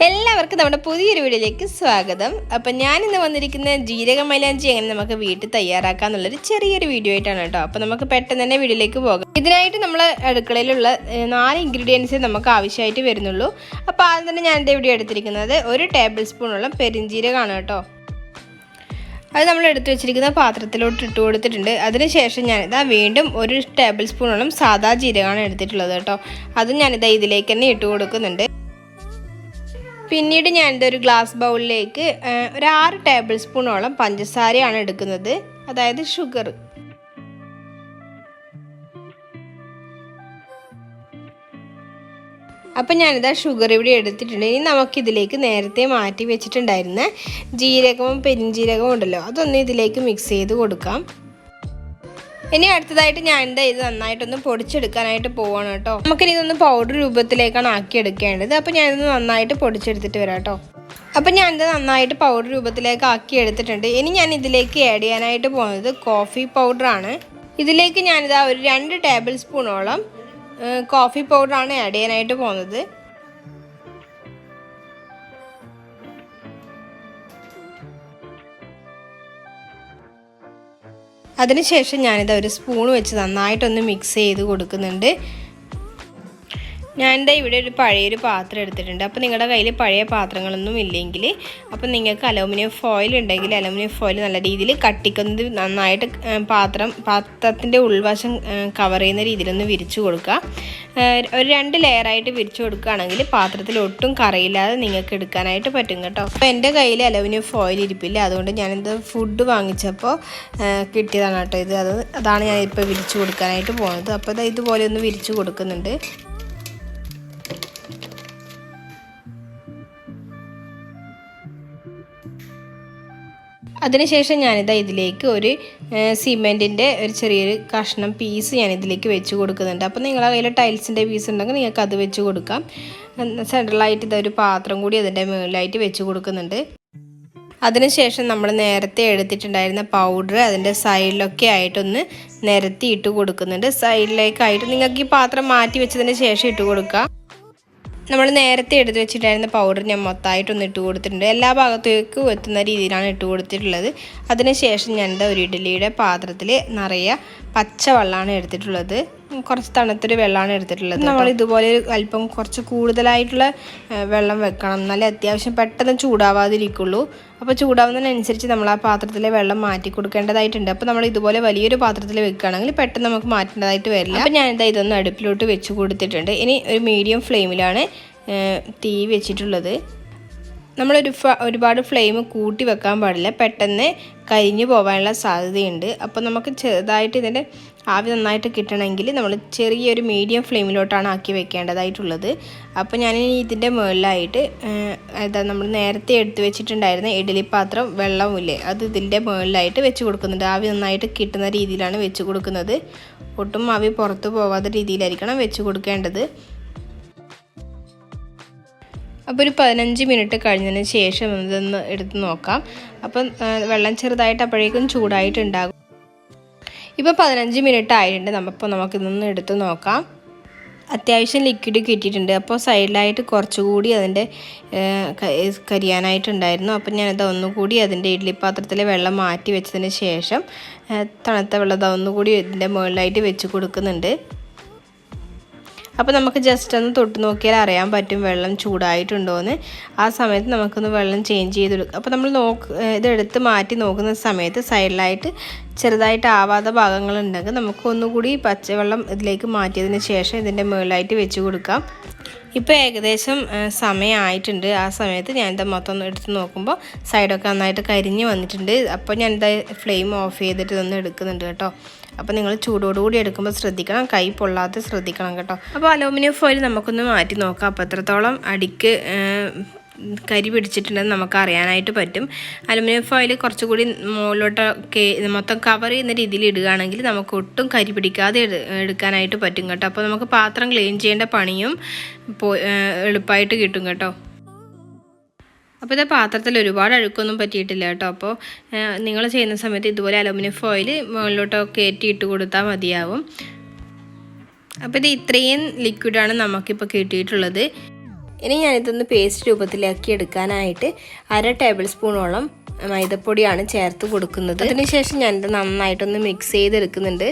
എല്ലാവർക്കും നമ്മുടെ പുതിയൊരു വീഡിയോയിലേക്ക് സ്വാഗതം. അപ്പം ഞാനിന്ന് വന്നിരിക്കുന്ന ജീരക മൈലാഞ്ചി എങ്ങനെ നമുക്ക് വീട്ടിൽ തയ്യാറാക്കാന്നുള്ളൊരു ചെറിയൊരു വീഡിയോ ആയിട്ടാണ് കേട്ടോ. അപ്പം നമുക്ക് പെട്ടെന്ന് തന്നെ വീഡിയോയിലേക്ക് പോകാം. ഇതിനായിട്ട് നമ്മൾ അടുക്കളയിലുള്ള 4 ഇൻഗ്രീഡിയൻസേ നമുക്ക് ആവശ്യമായിട്ട് വരുന്നുള്ളൂ. അപ്പോൾ ആദ്യം തന്നെ ഞാൻ ഇവിടെ എടുത്തിരിക്കുന്നത് 1 ടേബിൾ സ്പൂണോളം പെരിഞ്ജീരകമാണ് കേട്ടോ. അത് നമ്മൾ എടുത്തു വെച്ചിരിക്കുന്ന പാത്രത്തിലോട്ട് ഇട്ട് കൊടുത്തിട്ടുണ്ട്. അതിനുശേഷം ഞാനിതാ വീണ്ടും 1 ടേബിൾ സ്പൂണോളം സാദാ ജീരകമാണ് എടുത്തിട്ടുള്ളത് കേട്ടോ. അതും ഞാനിതാ ഇതിലേക്ക് തന്നെ ഇട്ട് കൊടുക്കുന്നുണ്ട്. പിന്നീട് ഞാനിതൊരു ഗ്ലാസ് ബൗളിലേക്ക് ഒരു 6 ടേബിൾ സ്പൂണോളം പഞ്ചസാരയാണ് എടുക്കുന്നത്, അതായത് ഷുഗർ. അപ്പം ഞാനിതാ ഷുഗർ ഇവിടെ എടുത്തിട്ടുണ്ട്. ഇനി നമുക്കിതിലേക്ക് നേരത്തെ മാറ്റി വെച്ചിട്ടുണ്ടായിരുന്ന ജീരകവും പെരിഞ്ജീരകവും ഉണ്ടല്ലോ, അതൊന്ന് ഇതിലേക്ക് മിക്സ് ചെയ്ത് കൊടുക്കാം. ഇനി അടുത്തതായിട്ട് ഞാനിതാ ഇത് നന്നായിട്ടൊന്ന് പൊടിച്ചെടുക്കാനായിട്ട് പോവാണ് കേട്ടോ. നമുക്കിനി ഇതൊന്ന് പൗഡർ രൂപത്തിലേക്കാണ് ആക്കിയെടുക്കേണ്ടത്. അപ്പോൾ ഞാനിത് നന്നായിട്ട് പൊടിച്ചെടുത്തിട്ട് വരാം കേട്ടോ. അപ്പം ഞാനിത് നന്നായിട്ട് പൗഡർ രൂപത്തിലേക്ക് ആക്കി എടുത്തിട്ടുണ്ട്. ഇനി ഞാൻ ഇതിലേക്ക് ആഡ് ചെയ്യാനായിട്ട് പോകുന്നത് കോഫി പൗഡറാണ്. ഇതിലേക്ക് ഞാനിതാ ഒരു 2 ടേബിൾ സ്പൂണോളം കോഫി പൗഡറാണ് ആഡ് ചെയ്യാനായിട്ട് പോകുന്നത്. അതിനുശേഷം ഞാനിത് ഒരു സ്പൂൺ വെച്ച് നന്നായിട്ടൊന്ന് മിക്സ് ചെയ്ത് കൊടുക്കുന്നുണ്ട്. ഞാനിതാ ഇവിടെ ഒരു പഴയൊരു പാത്രം എടുത്തിട്ടുണ്ട്. അപ്പോൾ നിങ്ങളുടെ കയ്യിൽ പഴയ പാത്രങ്ങളൊന്നും ഇല്ലെങ്കിൽ അപ്പോൾ നിങ്ങൾക്ക് അലൂമിനിയം ഫോയിൽ ഉണ്ടെങ്കിൽ അലൂമിനിയം ഫോയിൽ നല്ല രീതിയിൽ കട്ടിക്കുന്നത് നന്നായിട്ട് പാത്രത്തിൻ്റെ ഉൾവശം കവർ ചെയ്യുന്ന രീതിയിലൊന്ന് വിരിച്ചു കൊടുക്കുക. ഒരു 2 ലെയറായിട്ട് വിരിച്ചു കൊടുക്കുകയാണെങ്കിൽ പാത്രത്തിൽ ഒട്ടും കറയില്ലാതെ നിങ്ങൾക്ക് എടുക്കാനായിട്ട് പറ്റും കേട്ടോ. അപ്പോൾ എൻ്റെ കയ്യിൽ അലൂമിനിയം ഫോയിൽ ഇരിപ്പില്ല, അതുകൊണ്ട് ഞാനിത് ഫുഡ് വാങ്ങിച്ചപ്പോൾ കിട്ടിയതാണ് കേട്ടോ ഇത്. അതാണ് ഞാനിപ്പോൾ വിരിച്ചു കൊടുക്കാനായിട്ട് പോകുന്നത്. അപ്പോൾ ഇതുപോലെ ഒന്ന് വിരിച്ചു കൊടുക്കുന്നുണ്ട്. അതിനുശേഷം ഞാനിതാ ഇതിലേക്ക് ഒരു സിമെൻറ്റിൻ്റെ ഒരു ചെറിയൊരു കഷ്ണം പീസ് ഞാനിതിലേക്ക് വെച്ച് കൊടുക്കുന്നുണ്ട്. അപ്പോൾ നിങ്ങളുടെ കയ്യിൽ ടൈൽസിൻ്റെ പീസ് ഉണ്ടെങ്കിൽ നിങ്ങൾക്ക് അത് വെച്ച് കൊടുക്കാം. സെൻട്രലായിട്ട് ഇതൊരു പാത്രം കൂടി അതിൻ്റെ മുകളിലായിട്ട് വെച്ച് കൊടുക്കുന്നുണ്ട്. അതിനുശേഷം നമ്മൾ നേരത്തെ എടുത്തിട്ടുണ്ടായിരുന്ന പൗഡർ അതിൻ്റെ സൈഡിലൊക്കെ ആയിട്ടൊന്ന് നിരത്തി ഇട്ട് കൊടുക്കുന്നുണ്ട്. സൈഡിലേക്കായിട്ട് നിങ്ങൾക്ക് ഈ പാത്രം മാറ്റി വെച്ചതിന് ശേഷം ഇട്ട് കൊടുക്കാം. നമ്മൾ നേരത്തെ എടുത്ത് വെച്ചിട്ടായിരുന്ന പൗഡർ ഞാൻ മൊത്തമായിട്ടൊന്ന് ഇട്ട് കൊടുത്തിട്ടുണ്ട്. എല്ലാ ഭാഗത്തേക്കും എത്തുന്ന രീതിയിലാണ് ഇട്ട് കൊടുത്തിട്ടുള്ളത്. അതിനുശേഷം ഞാൻ ഒരു ഇഡ്ഡലിയുടെ പാത്രത്തിൽ നിറയെ പച്ചവെള്ളമാണ് എടുത്തിട്ടുള്ളത്. കുറച്ച് തണുത്തൊരു വെള്ളമാണ് എടുത്തിട്ടുള്ളത്. നമ്മൾ ഇതുപോലെ അല്പം കുറച്ച് കൂടുതലായിട്ടുള്ള വെള്ളം വെക്കണം, എന്നാലേ അത്യാവശ്യം പെട്ടെന്ന് ചൂടാവാതിരിക്കുള്ളൂ. അപ്പോൾ ചൂടാവുന്നതിനനുസരിച്ച് നമ്മൾ ആ പാത്രത്തിലെ വെള്ളം മാറ്റി കൊടുക്കേണ്ടതായിട്ടുണ്ട്. അപ്പോൾ നമ്മൾ ഇതുപോലെ വലിയൊരു പാത്രത്തിൽ വെക്കുകയാണെങ്കിൽ പെട്ടെന്ന് നമുക്ക് മാറ്റേണ്ടതായിട്ട് വരില്ല. അപ്പോൾ ഞാനിതാ ഇതൊന്ന് അടുപ്പിലോട്ട് വെച്ച് കൊടുത്തിട്ടുണ്ട്. ഇനി ഒരു മീഡിയം ഫ്ലെയിമിലാണ് തീ വെച്ചിട്ടുള്ളത്. ഒരുപാട് ഫ്ലെയിം കൂട്ടി വെക്കാൻ പാടില്ല, പെട്ടെന്ന് കരിഞ്ഞു പോകാനുള്ള സാധ്യതയുണ്ട്. അപ്പോൾ നമുക്ക് ചെറുതായിട്ട് ഇതിൻ്റെ ആവി നന്നായിട്ട് കിട്ടണമെങ്കിൽ നമ്മൾ ചെറിയൊരു മീഡിയം ഫ്ലെയിമിലോട്ടാണ് ആക്കി വെക്കേണ്ടതായിട്ടുള്ളത്. അപ്പോൾ ഞാനിനി ഇതിൻ്റെ മുകളിലായിട്ട് നമ്മൾ നേരത്തെ എടുത്ത് വെച്ചിട്ടുണ്ടായിരുന്ന ഇഡ്ഡലി പാത്രം വെള്ളമില്ലേ, അത് ഇതിൻ്റെ മുകളിലായിട്ട് വെച്ച് കൊടുക്കുന്നുണ്ട്. ആവി നന്നായിട്ട് കിട്ടുന്ന രീതിയിലാണ് വെച്ച് കൊടുക്കുന്നത്. ഒട്ടും ആവി പുറത്ത് പോകാത്ത രീതിയിലായിരിക്കണം വെച്ച് കൊടുക്കേണ്ടത്. അപ്പോൾ ഒരു 15 മിനിറ്റ് കഴിഞ്ഞതിന് ശേഷം ഇതൊന്ന് എടുത്ത് നോക്കാം. അപ്പം വെള്ളം ചെറുതായിട്ട് അപ്പോഴേക്കും ചൂടായിട്ടുണ്ടാകും. ഇപ്പോൾ 15 മിനിറ്റ് ആയിട്ടുണ്ട്. നമുക്കിതൊന്ന് എടുത്ത് നോക്കാം. അത്യാവശ്യം ലിക്വിഡ് കിട്ടിയിട്ടുണ്ട്. അപ്പോൾ സൈഡിലായിട്ട് കുറച്ചുകൂടി അതിൻ്റെ കരിയാനായിട്ടുണ്ടായിരുന്നു. അപ്പം ഞാനത് ഒന്നുകൂടി അതിൻ്റെ ഇഡ്ഡലി പാത്രത്തിലെ വെള്ളം മാറ്റി വെച്ചതിന് ശേഷം തണുത്ത വെള്ളം ഒന്നുകൂടി ഇതിൻ്റെ മുകളിലായിട്ട് വെച്ച് കൊടുക്കുന്നുണ്ട്. അപ്പോൾ നമുക്ക് ജസ്റ്റ് ഒന്ന് തൊട്ട് നോക്കിയാൽ അറിയാൻ പറ്റും വെള്ളം ചൂടായിട്ടുണ്ടോയെന്ന്. ആ സമയത്ത് നമുക്കൊന്ന് വെള്ളം ചേഞ്ച് ചെയ്ത് കൊടുക്കാം. അപ്പോൾ നമ്മൾ ഇതെടുത്ത് മാറ്റി നോക്കുന്ന സമയത്ത് സൈഡിലായിട്ട് ചെറുതായിട്ട് ആവാത്ത ഭാഗങ്ങളുണ്ടെങ്കിൽ നമുക്ക് ഒന്നുകൂടി പച്ചവെള്ളം ഇതിലേക്ക് മാറ്റിയതിന് ശേഷം ഇതിൻ്റെ മുകളിലായിട്ട് വെച്ച് കൊടുക്കാം. ഇപ്പോൾ ഏകദേശം സമയമായിട്ടുണ്ട്. ആ സമയത്ത് ഞാനിത് മൊത്തം എടുത്ത് നോക്കുമ്പോൾ സൈഡൊക്കെ നന്നായിട്ട് കരിഞ്ഞ് വന്നിട്ടുണ്ട്. അപ്പോൾ ഞാനിത് ഫ്ലെയിം ഓഫ് ചെയ്തിട്ട് ഇതൊന്ന് എടുക്കുന്നുണ്ട് കേട്ടോ. അപ്പോൾ നിങ്ങൾ ചൂടോടുകൂടി എടുക്കുമ്പോൾ ശ്രദ്ധിക്കണം, കൈ പൊള്ളാതെ ശ്രദ്ധിക്കണം കേട്ടോ. അപ്പോൾ അലൂമിനിയം ഫോയിൽ നമുക്കൊന്ന് മാറ്റി നോക്കാം. അപ്പോൾ എത്രത്തോളം അടിക്ക് കരി പിടിച്ചിട്ടുണ്ടെന്ന് നമുക്ക് അറിയാനായിട്ട് പറ്റും. അലുമിനിയം ഫോയിൽ കുറച്ചുകൂടി മുകളിലോട്ടൊക്കെ മൊത്തം കവർ ചെയ്യുന്ന രീതിയിൽ ഇടുകയാണെങ്കിൽ നമുക്ക് ഒട്ടും കരി പിടിക്കാതെ എടുക്കാനായിട്ട് പറ്റും കേട്ടോ. അപ്പോൾ നമുക്ക് പാത്രം ക്ലീൻ ചെയ്യേണ്ട പണിയും എളുപ്പമായിട്ട് കിട്ടും കേട്ടോ. അപ്പോൾ ഇത് പാത്രത്തിൽ ഒരുപാട് അഴുക്കൊന്നും പറ്റിയിട്ടില്ല കേട്ടോ. അപ്പോൾ നിങ്ങൾ ചെയ്യുന്ന സമയത്ത് ഇതുപോലെ അലുമിനിയം ഫോയിൽ മുകളിലോട്ടൊക്കെ കയറ്റി ഇട്ട് കൊടുത്താൽ മതിയാവും. അപ്പോൾ ഇത് ഇത്രയും ലിക്വിഡാണ് നമുക്കിപ്പോൾ കിട്ടിയിട്ടുള്ളത്. ഇനി ഞാനിതൊന്ന് പേസ്റ്റ് രൂപത്തിലാക്കി എടുക്കാനായിട്ട് 1/2 ടേബിൾ സ്പൂണോളം മൈദപ്പൊടിയാണ് ചേർത്ത് കൊടുക്കുന്നത്. അതിനുശേഷം ഞാനിത് നന്നായിട്ടൊന്ന് മിക്സ് ചെയ്തെടുക്കുന്നുണ്ട്.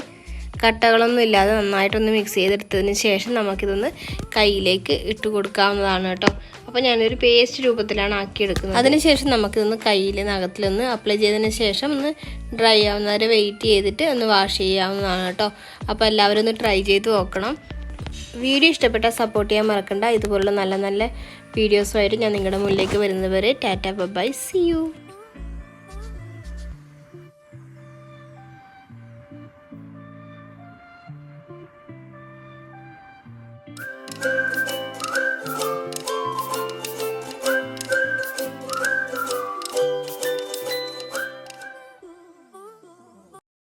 കട്ടകളൊന്നും ഇല്ലാതെ നന്നായിട്ടൊന്ന് മിക്സ് ചെയ്തെടുത്തതിന് ശേഷം നമുക്കിതൊന്ന് കയ്യിലേക്ക് ഇട്ട് കൊടുക്കാവുന്നതാണ് കേട്ടോ. അപ്പോൾ ഞാനൊരു പേസ്റ്റ് രൂപത്തിലാണ് ആക്കിയെടുക്കുന്നത്. അതിനുശേഷം നമുക്കിതൊന്ന് കയ്യിൽ നഖത്തിലൊന്ന് അപ്ലൈ ചെയ്തതിന് ശേഷം ഒന്ന് ഡ്രൈ ആവുന്നവരെ വെയിറ്റ് ചെയ്തിട്ട് ഒന്ന് വാഷ് ചെയ്യാവുന്നതാണ് കേട്ടോ. അപ്പോൾ എല്ലാവരും ഒന്ന് ട്രൈ ചെയ്ത് നോക്കണം. വീഡിയോ ഇഷ്ടപ്പെട്ടാൽ സപ്പോർട്ട് ചെയ്യാൻ മറക്കണ്ട. ഇതുപോലുള്ള നല്ല നല്ല വീഡിയോസുമായിട്ട് ഞാൻ നിങ്ങളുടെ മുന്നിലേക്ക് വരുന്നവരെ ടാറ്റ ബൈ, സീ യു.